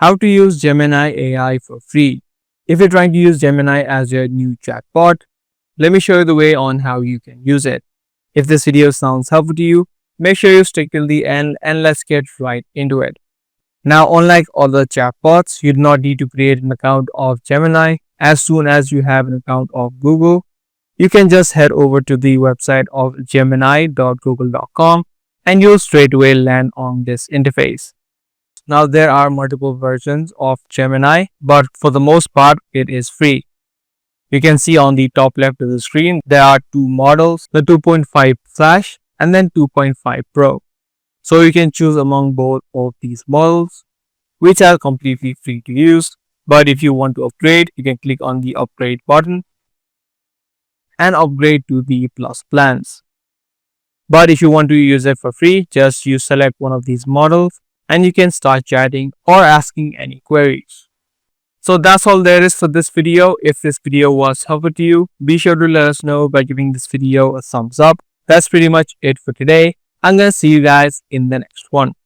How to use Gemini AI for free. If you're trying to use Gemini as your new chatbot, let me show you the way on how you can use it. If this video sounds helpful to you, make sure you stick till the end and let's get right into it. Now, unlike other chatbots, you do not need to create an account of Gemini as soon as you have an account of Google. You can just head over to the website of gemini.google.com and you'll straight away land on this interface. Now, there are multiple versions of Gemini, but for the most part, it is free. You can see on the top left of the screen, there are two models, the 2.5 Flash and then 2.5 Pro. So you can choose among both of these models, which are completely free to use. But if you want to upgrade, you can click on the upgrade button and upgrade to the Plus plans. But if you want to use it for free, just you select one of these models and you can start chatting or asking any queries. So that's all there is for this video. If this video was helpful to you, be sure to let us know by giving this video a thumbs up. That's pretty much it for today. I'm gonna see you guys in the next one.